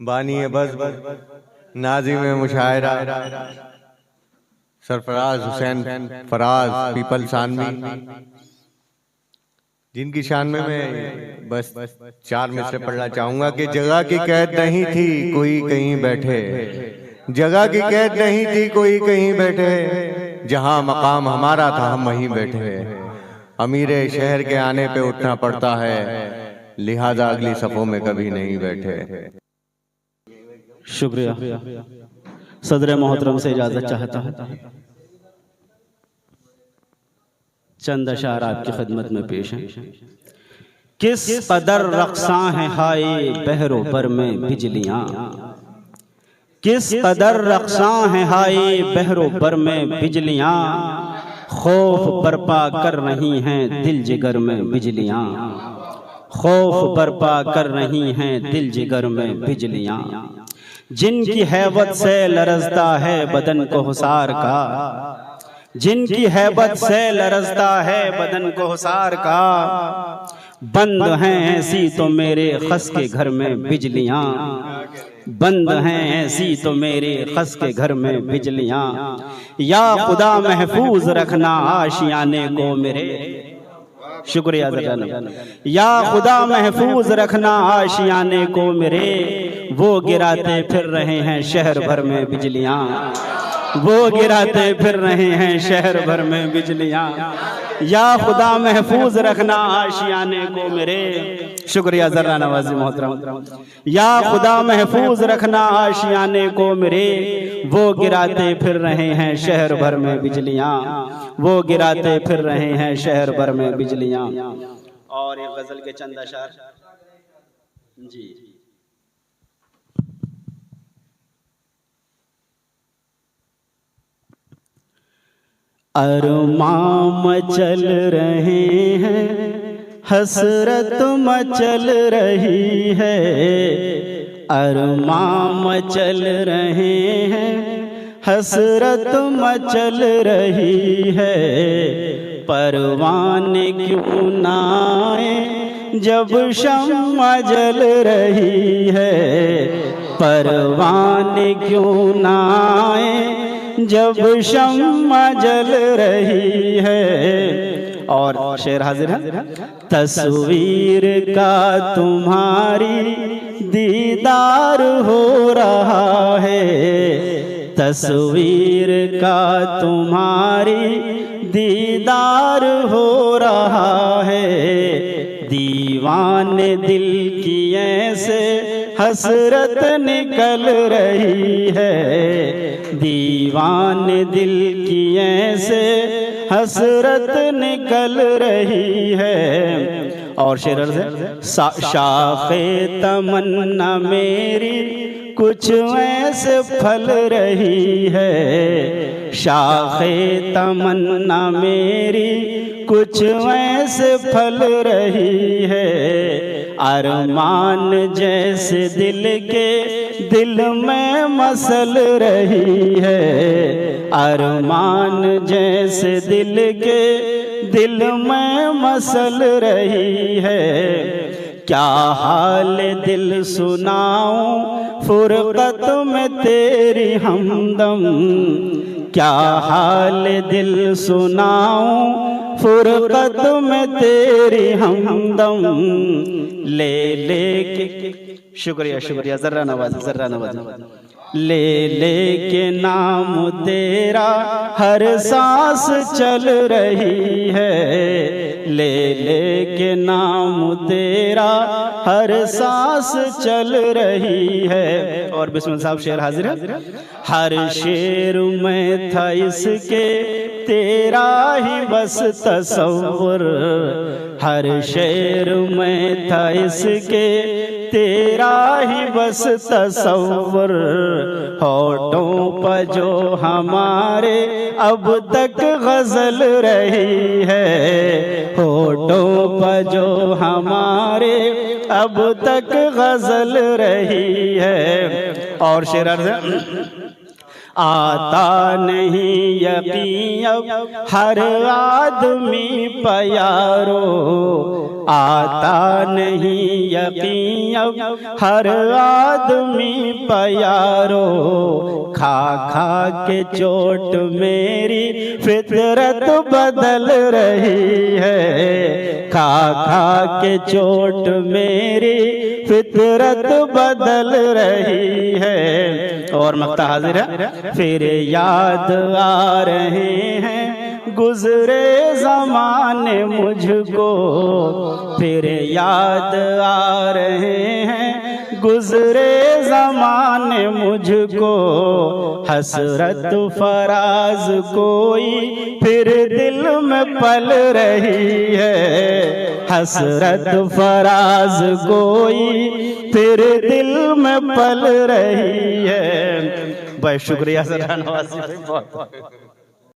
बानी बस नाजिम मुशायरा सरफराज हुसैन फराज पीपल सानवी, जिनकी शान में मैं बस 4 मिसरे पढ़ना चाहूंगा कि जगह की कैद नहीं थी कोई कहीं बैठे, जगह की कैद नहीं थी कोई कहीं बैठे, जहां मकाम हमारा था हम वहीं बैठे। अमीरे शहर के आने पे उठना पड़ता है, लिहाजा अगली सफों में कभी नहीं बैठे। शुक्रिया। सदर मोहतरम से इजाजत चाहता हूँ, चंद अशार आपकी खिदमत में पेश हैं। किस कदर रक्सा है हाय बहरो पर में बिजलियां, किस कदर रक्सा है हाय बहरो पर में बिजलियां, खौफ बर्पा कर रही हैं दिल जिगर में बिजलियां, खौफ बर्पा कर रही हैं दिल जिगर में बिजलियां, जिनकी हैबत से लरजता है बदन को हुसार का, जिनकी हैबत से लरजता है बदन को हुसार का, बंद हैं ऐसी तो मेरे खस के घर में बिजलियां, बंद हैं ऐसी तो मेरे खस के घर में बिजलियां, या खुदा महफूज रखना आशियाने को मेरे, शुक्रिया जनाब, या खुदा महफूज रखना आशियाने को मेरे, वो गिराते फिर रहे हैं शहर भर में बिजलियां, वो गिराते फिर रहे हैं शहर भर में बिजलियां, या खुदा महफूज रखना आशियाने को मेरे, शुक्रिया जरा नवाजी मोहतरम, या खुदा महफूज रखना आशियाने को मेरे, वो गिराते फिर रहे हैं शहर भर में बिजलियां, वो गिराते फिर रहे हैं शहर भर में बिजलियां। और एक गजल के चंद अशार जी। अरमां मचल रहे हैं हसरत मचल रही है, अरमां मचल रहे हैं हसरत मचल रही है, परवाने क्यों ना आए जब शम्मा जल रही है, परवाने क्यों ना आए जब शम्मा जल रही है। और शेर हाजिर है। तस्वीर का तुम्हारी दीदार हो रहा है, तस्वीर का तुम्हारी दीदार हो रहा है, दीवाने दिल की ऐसे हसरत निकल रही है, दीवाने दिल की ऐसे हसरत निकल रही है। और शेर से शाखे तमन्ना मेरी कुछ ऐसे फल रही है, शाखे तमन्ना मेरी कुछ ऐसे फल रही है, अरमान जैसे दिल के दिल में मसल रही है, अरमान जैसे दिल के दिल में मसल रही है, क्या हाल दिल सुनाऊं फुरकत में तेरी हमदम, क्या हाल दिल सुनाऊं फुरकत में तेरी हमदम, ले ले के शुक्रिया शुक्रिया जर्रा नवाज ले ले के नाम तेरा हर सांस चल रही है, ले ले के नाम तेरा हर सांस चल रही है। और बिस्मिल्लाह साहब शेर हाजिर है। हर शेर में था इसके तेरा ही बस तसव्वुर, हर शेर में था इसके तेरा ही बस तसव्वुर, होठों पर जो हमारे अब तक गजल रही है, होठों पर जो हमारे अब तक गजल रही है। और शेर आता नहीं यकीन अब हर आदमी प्यारो, आता नहीं यकीन अब हर आदमी प्यारो। खा खा के चोट मेरी फितरत बदल रही है, खा खा के चोट मेरी फितरत बदल रही है। और मक्ता हाजिर है। फिर याद आ रहे हैं गुजरे ज़माने मुझको, फिर याद आ रहे हैं गुजरे ज़माने मुझको। हसरत फराज कोई फिर दिल में पल रही है, हसरत फराज कोई फिर दिल में पल रही है। बहुत शुक्रिया सर नवाज़ी भाई, बहुत।